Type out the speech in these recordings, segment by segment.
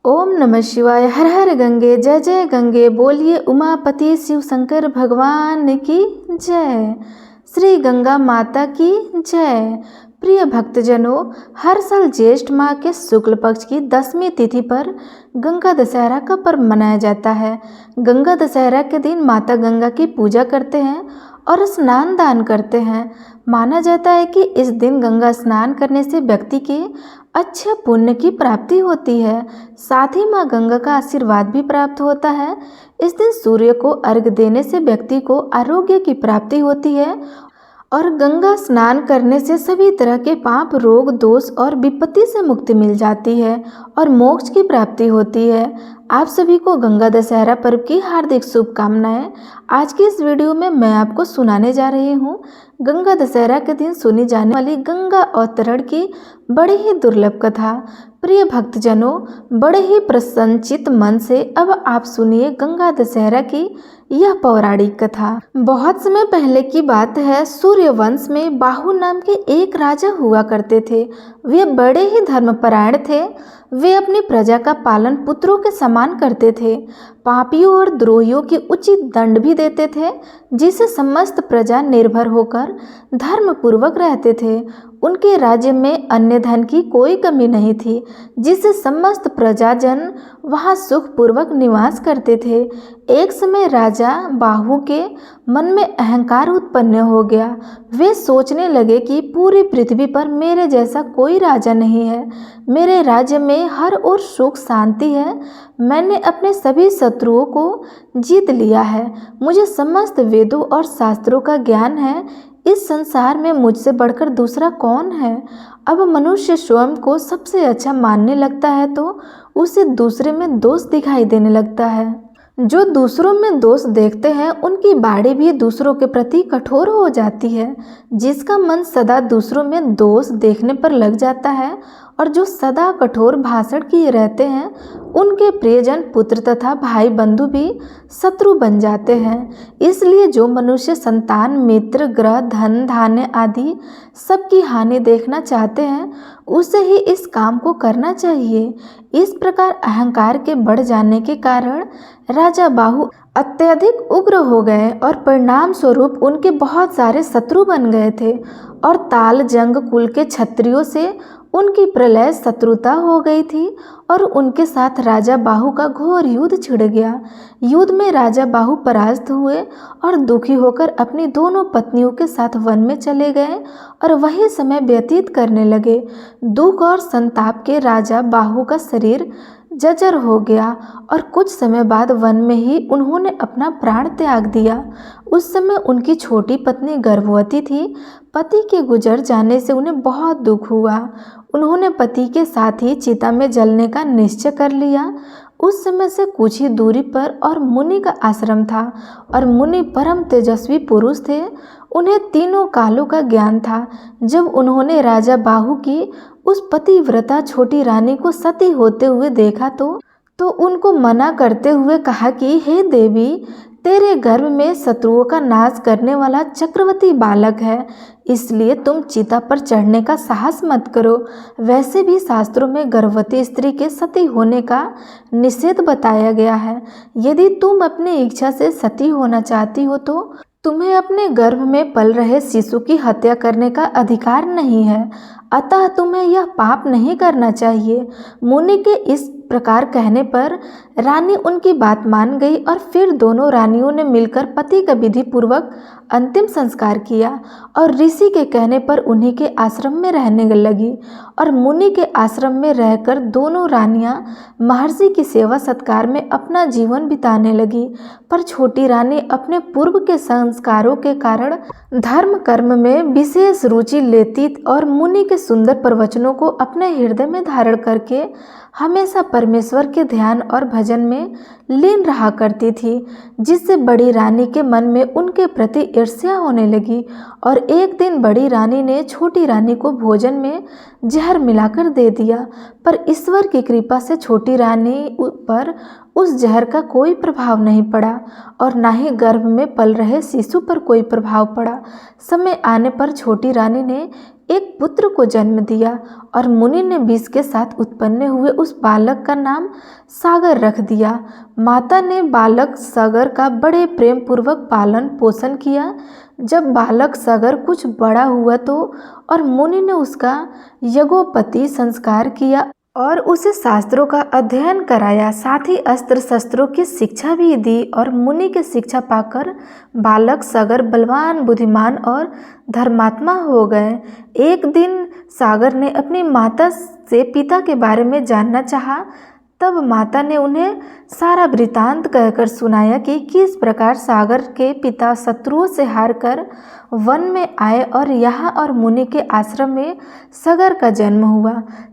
ओम नमः शिवाय। हर हर गंगे, जय जय गंगे। बोलिए उमापति शिव शंकर भगवान की जय। श्री गंगा माता की जय। प्रिय भक्तजनों, हर साल ज्येष्ठ माह के शुक्ल पक्ष की 10वीं तिथि पर गंगा दशहरा का पर्व मनाया जाता है। गंगा दशहरा के दिन माता गंगा की पूजा करते हैं और स्नान दान करते हैं। माना जाता है कि इस दिन गंगा स्नान करने से व्यक्ति के अच्छे पुण्य की प्राप्ति होती है, साथ ही माँ गंगा का आशीर्वाद भी प्राप्त होता है। इस दिन सूर्य को अर्घ्य देने से व्यक्ति को आरोग्य की प्राप्ति होती है और गंगा स्नान करने से सभी तरह के पाप, रोग, दोष और विपत्ति से मुक्ति मिल जाती है और मोक्ष की प्राप्ति होती है। आप सभी को गंगा दशहरा पर्व की हार्दिक शुभकामनाएं। आज की इस वीडियो में मैं आपको सुनाने जा रही हूँ गंगा दशहरा के दिन सुनी जाने वाली गंगा अवतरण की बड़ी ही दुर्लभ कथा। प्रिय भक्तजनों, बड़े ही प्रसन्नचित मन से अब आप सुनिए गंगा दशहरा की यह पौराणिक कथा। बहुत समय पहले की बात है। सूर्यवंश में बाहु नाम के एक राजा हुआ करते थे। वे बड़े ही धर्मपरायण थे। वे अपनी प्रजा का पालन पुत्रों के समान करते थे। पापियों और द्रोहियों की उचित दंड भी देते थे, जिससे समस्त प्रजा निर्भर होकर धर्मपूर्वक रहते थे। उनके राज्य में अन्य धन की कोई कमी नहीं थी, जिससे समस्त प्रजाजन वहां सुखपूर्वक निवास करते थे। एक समय राजा बाहु के मन में अहंकार उत्पन्न हो गया। वे सोचने लगे कि पूरी पृथ्वी पर मेरे जैसा कोई राजा नहीं है। मेरे राज्य में हर ओर सुख शांति है। मैंने अपने सभी शत्रुओं को जीत लिया है। मुझे समस्त वेदों और शास्त्रों का ज्ञान है। इस संसार में मुझसे बढ़कर दूसरा कौन है। अब मनुष्य स्वयं को सबसे अच्छा मानने लगता है तो उसे दूसरे में दोष दिखाई देने लगता है। जो दूसरों में दोष देखते हैं उनकी बाड़ी भी दूसरों के प्रति कठोर हो जाती है। जिसका मन सदा दूसरों में दोष देखने पर लग जाता है और जो सदा कठोर भाषण किए रहते हैं, उनके प्रियजन, पुत्र तथा भाई बंधु भी शत्रु बन जाते हैं। इसलिए जो मनुष्य संतान, मित्र, ग्रह, धन, धान्य आदि सबकी हानि देखना चाहते हैं, उसे ही इस काम को करना चाहिए। इस प्रकार अहंकार के बढ़ जाने के कारण राजा बाहु अत्यधिक उग्र हो गए और परिणाम स्वरूप उनके बहुत सारे शत्रु बन गए थे और ताल जंग कुल के क्षत्रियों से उनकी प्रलय शत्रुता हो गई थी और उनके साथ राजा बाहु का घोर युद्ध छिड़ गया। युद्ध में राजा बाहु परास्त हुए और दुखी होकर अपनी दोनों पत्नियों के साथ वन में चले गए और वही समय व्यतीत करने लगे। दुख और संताप के राजा बाहु का शरीर जर्जर हो गया और कुछ समय बाद वन में ही उन्होंने अपना प्राण त्याग दिया। उस समय उनकी छोटी पत्नी गर्भवती थी। पति के गुजर जाने से उन्हें बहुत दुख हुआ। उन्होंने पति के साथ ही चिता में जलने का निश्चय कर लिया। उस समय से कुछ ही दूरी पर और मुनि का आश्रम था और मुनि परम तेजस्वी पुरुष थे। उन्हें तीनों कालों का ज्ञान था। जब उन्होंने राजा बाहु की उस पतिव्रता छोटी रानी को सती होते हुए देखा तो उनको मना करते हुए कहा कि हे देवी, तेरे गर्भ में शत्रुओं का नाश करने वाला चक्रवर्ती बालक है, इसलिए तुम चिता पर चढ़ने का साहस मत करो। वैसे भी शास्त्रों में गर्भवती स्त्री के सती होने का निषेध बताया गया है। यदि तुम अपनी इच्छा से सती होना चाहती हो तो तुम्हें अपने गर्भ में पल रहे शिशु की हत्या करने का अधिकार नहीं है, अतः तुम्हें यह पाप नहीं करना चाहिए। मुनि के इस प्रकार कहने पर रानी उनकी बात मान गई और फिर दोनों रानियों ने मिलकर पति का विधि पूर्वक अंतिम संस्कार किया और ऋषि के कहने पर उन्हीं के आश्रम में रहने लगी और मुनि के आश्रम में रहकर दोनों रानियां महर्षि की सेवा सत्कार में अपना जीवन बिताने लगी। पर छोटी रानी अपने पूर्व के संस्कारों के कारण धर्म कर्म में विशेष रुचि लेती और मुनि के सुंदर प्रवचनों को अपने हृदय में धारण करके हमेशा परमेश्वर के ध्यान और भजन में लीन रहा करती थी, जिससे बड़ी रानी के मन में उनके प्रति ईर्ष्या होने लगी। और एक दिन बड़ी रानी ने छोटी रानी को भोजन में जहर मिलाकर दे दिया, पर ईश्वर की कृपा से छोटी रानी पर उस जहर का कोई प्रभाव नहीं पड़ा और ना ही गर्भ में पल रहे शिशु पर कोई प्रभाव पड़ा। समय आने पर छोटी रानी ने एक पुत्र को जन्म दिया और मुनि ने विष के साथ उत्पन्न हुए उस बालक का नाम सागर रख दिया। माता ने बालक सागर का बड़े प्रेम पूर्वक पालन पोषण किया। जब बालक सागर कुछ बड़ा हुआ तो और मुनि ने उसका यज्ञोपवीत संस्कार किया और उसे शास्त्रों का अध्ययन कराया, साथ ही अस्त्र शस्त्रों की शिक्षा भी दी। और मुनि की शिक्षा पाकर बालक सागर बलवान, बुद्धिमान और धर्मात्मा हो गए। एक दिन सागर ने अपनी माता से पिता के बारे में जानना चाहा। तब माता ने उन्हें सारा वृतांत कहकर सुनाया कि किस प्रकार सागर के पिता शत्रुओं से हारकर वन में आए और यहाँ और मुनि के आश्रम में सागर का जन्म हुआ।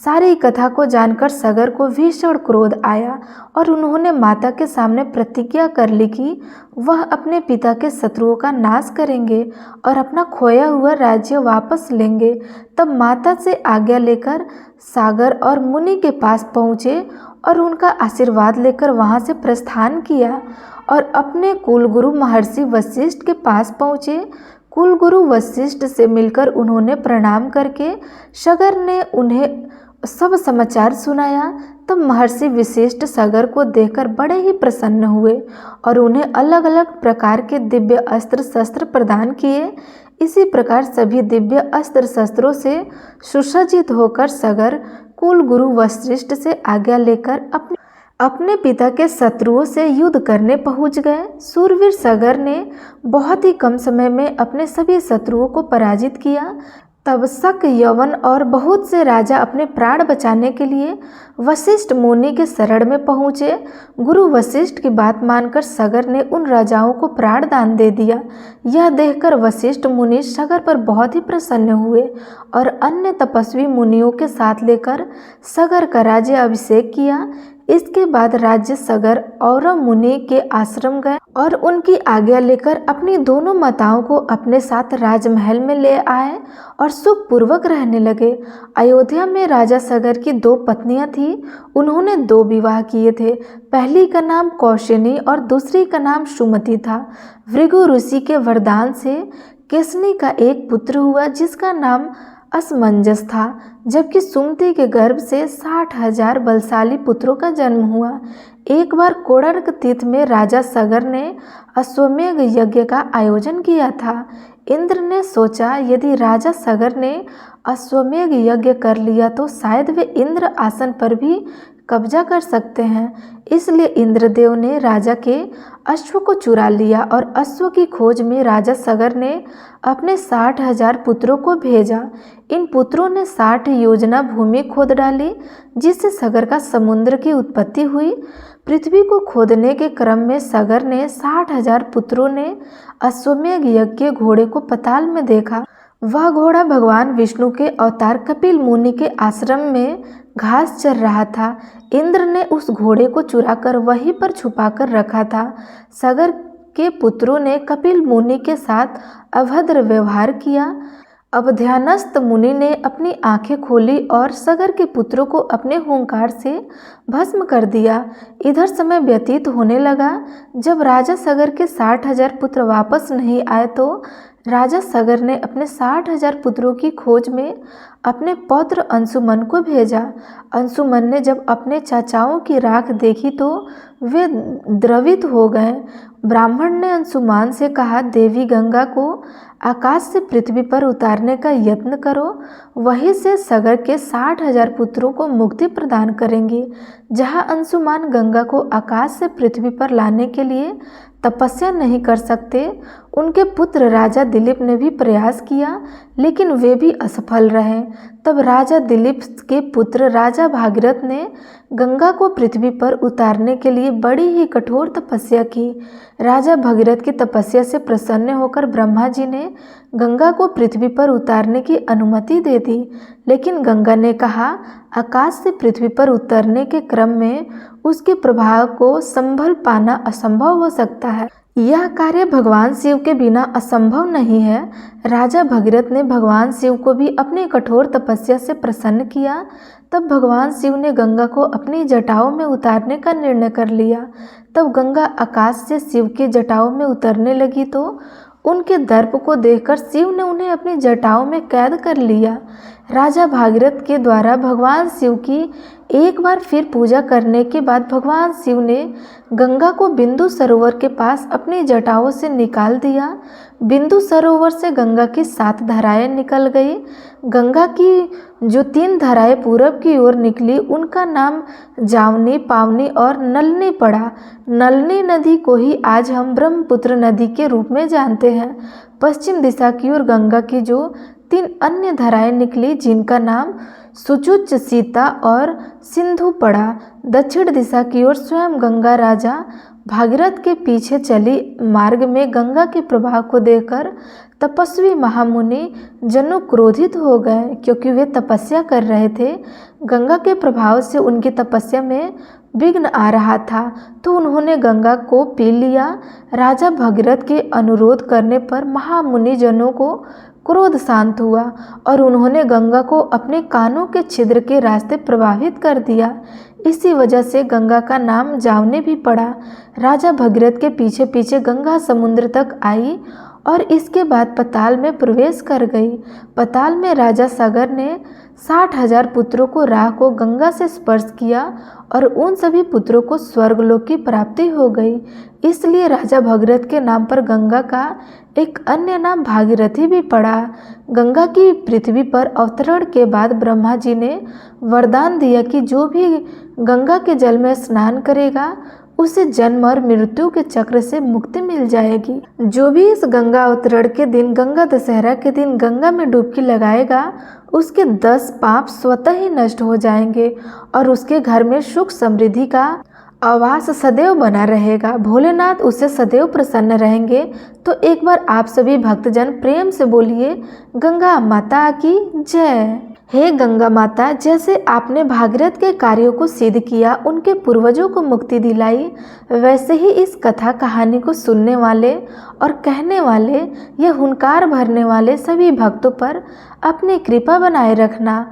सारी कथा को जानकर सागर को भीषण क्रोध आया और उन्होंने माता के सामने प्रतिज्ञा कर ली कि वह अपने पिता के शत्रुओं का नाश करेंगे और अपना खोया हुआ राज्य वापस लेंगे। तब माता से आज्ञा लेकर सागर और मुनि के पास पहुँचे और उनका आशीर्वाद लेकर वहां से प्रस्थान किया और अपने कुलगुरु महर्षि वशिष्ठ के पास पहुँचे। कुलगुरु वशिष्ठ से मिलकर उन्होंने प्रणाम करके सागर ने उन्हें सब समाचार सुनाया। तब महर्षि वशिष्ठ सागर को देखकर बड़े ही प्रसन्न हुए और उन्हें अलग अलग प्रकार के दिव्य अस्त्र शस्त्र प्रदान किए। इसी प्रकार सभी दिव्य अस्त्र शस्त्रों से सुसज्जित होकर सागर कुलगुरु वशिष्ठ से आज्ञा लेकर अपने पिता के शत्रुओं से युद्ध करने पहुंच गए। सूरवीर सागर ने बहुत ही कम समय में अपने सभी शत्रुओं को पराजित किया। तब शक, यवन और बहुत से राजा अपने प्राण बचाने के लिए वशिष्ठ मुनि के शरण में पहुँचे। गुरु वशिष्ठ की बात मानकर सागर ने उन राजाओं को प्राण दान दे दिया। यह देखकर वशिष्ठ मुनि सागर पर बहुत ही प्रसन्न हुए और अन्य तपस्वी मुनियों के साथ लेकर सागर का राज्य अभिषेक किया। इसके बाद राज्य सागर और मुनि के आश्रम गए और उनकी आज्ञा लेकर अपनी दोनों माताओं को अपने साथ राजमहल में ले आए और सुखपूर्वक रहने लगे। अयोध्या में राजा सागर की 2 पत्नियां थीं। उन्होंने 2 विवाह किए थे। पहली का नाम कौशिनी और दूसरी का नाम सुमति था। भृगु ऋषि के वरदान से केसनी का एक पुत्र हुआ जिसका नाम असमंजस था, जबकि सुमति के गर्भ से 60,000 बलशाली पुत्रों का जन्म हुआ। एक बार कोणार्क तीर्थ में राजा सागर ने अश्वमेध यज्ञ का आयोजन किया था। इंद्र ने सोचा यदि राजा सागर ने अश्वमेध यज्ञ कर लिया तो शायद वे इंद्र आसन पर भी कब्जा कर सकते हैं। इसलिए इंद्रदेव ने राजा के अश्व को चुरा लिया और अश्व की खोज में राजा सागर ने अपने 60,000 पुत्रों को भेजा। इन पुत्रों ने 60 योजना भूमि खोद डाली जिससे सागर का समुद्र की उत्पत्ति हुई। पृथ्वी को खोदने के क्रम में सागर ने 60,000 पुत्रों ने अश्वमेध यज्ञ के घोड़े को पाताल में देखा। वह घोड़ा भगवान विष्णु के अवतार कपिल मुनि के आश्रम में घास चर रहा था। इंद्र ने उस घोड़े को चुराकर वहीं पर छुपाकर रखा था। सागर के पुत्रों ने कपिल मुनि के साथ अभद्र व्यवहार किया। अब ध्यानस्थ मुनि ने अपनी आंखें खोली और सागर के पुत्रों को अपने हुंकार से भस्म कर दिया। इधर समय व्यतीत होने लगा। जब राजा सागर के 60,000 पुत्र वापस नहीं आए तो राजा सागर ने अपने 60,000 पुत्रों की खोज में अपने पौत्र अंशुमन को भेजा। अंशुमन ने जब अपने चाचाओं की राख देखी तो वे द्रवित हो गए। ब्राह्मण ने अंशुमान से कहा, देवी गंगा को आकाश से पृथ्वी पर उतारने का यत्न करो, वहीं से सागर के 60,000 पुत्रों को मुक्ति प्रदान करेंगी। जहाँ अंशुमान गंगा को आकाश से पृथ्वी पर लाने के लिए तपस्या नहीं कर सकते, उनके पुत्र राजा दिलीप ने भी प्रयास किया लेकिन वे भी असफल रहे। तब राजा दिलीप के पुत्र राजा भागीरथ ने गंगा को पृथ्वी पर उतारने के लिए बड़ी ही कठोर तपस्या की। राजा भगीरथ की तपस्या से प्रसन्न होकर ब्रह्मा जी ने गंगा को पृथ्वी पर उतारने की अनुमति दे दी, लेकिन गंगा ने कहा आकाश से पृथ्वी पर उतरने के क्रम में उसके प्रभाव को संभल पाना असंभव हो सकता है। यह कार्य भगवान शिव के बिना असंभव नहीं है। राजा भगीरथ ने भगवान शिव को भी अपनी कठोर तपस्या से प्रसन्न किया। तब भगवान शिव ने गंगा को अपनी जटाओं में उतारने का निर्णय कर लिया। तब गंगा आकाश से शिव की जटाओं में उतरने लगी तो उनके दर्प को देखकर शिव ने उन्हें अपनी जटाओं में कैद कर लिया। राजा भागीरथ के द्वारा भगवान शिव की एक बार फिर पूजा करने के बाद भगवान शिव ने गंगा को बिंदु सरोवर के पास अपनी जटाओं से निकाल दिया। बिंदु सरोवर से गंगा की 7 धाराएं निकल गई। गंगा की जो 3 धाराएं पूरब की ओर निकली उनका नाम जावनी, पावनी और नलनी पड़ा। नलनी नदी को ही आज हम ब्रह्मपुत्र नदी के रूप में जानते हैं। पश्चिम दिशा की ओर गंगा की जो 3 अन्य धाराएं निकली जिनका नाम सुचुच, सीता और सिंधु पड़ा। दक्षिण दिशा की ओर स्वयं गंगा राजा भागीरथ के पीछे चली। मार्ग में गंगा के प्रभाव को देखकर तपस्वी महामुनि जनु क्रोधित हो गए, क्योंकि वे तपस्या कर रहे थे। गंगा के प्रभाव से उनकी तपस्या में विघ्न आ रहा था, तो उन्होंने गंगा को पी लिया। राजा भगीरथ के अनुरोध करने पर महामुनि जनों को क्रोध शांत हुआ और उन्होंने गंगा को अपने कानों के छिद्र के रास्ते प्रवाहित कर दिया। इसी वजह से गंगा का नाम जावनी भी पड़ा। राजा भगीरथ के पीछे पीछे गंगा समुद्र तक आई और इसके बाद पाताल में प्रवेश कर गई। पाताल में राजा सागर ने 60,000 पुत्रों को राह को गंगा से स्पर्श किया और उन सभी पुत्रों को स्वर्गलोक की प्राप्ति हो गई। इसलिए राजा भगीरथ के नाम पर गंगा का एक अन्य नाम भागीरथी भी पड़ा। गंगा की पृथ्वी पर अवतरण के बाद ब्रह्मा जी ने वरदान दिया कि जो भी गंगा के जल में स्नान करेगा उसे जन्म और मृत्यु के चक्र से मुक्ति मिल जाएगी। जो भी इस गंगा अवतरण के दिन, गंगा दशहरा के दिन गंगा में डुबकी लगाएगा उसके 10 पाप स्वतः ही नष्ट हो जाएंगे और उसके घर में सुख समृद्धि का आवास सदैव बना रहेगा। भोलेनाथ उससे सदैव प्रसन्न रहेंगे। तो एक बार आप सभी भक्तजन प्रेम से बोलिए गंगा माता की जय। हे गंगा माता, जैसे आपने भागीरथ के कार्यों को सिद्ध किया, उनके पूर्वजों को मुक्ति दिलाई, वैसे ही इस कथा कहानी को सुनने वाले और कहने वाले, ये हुंकार भरने वाले सभी भक्तों पर अपनी कृपा बनाए रखना।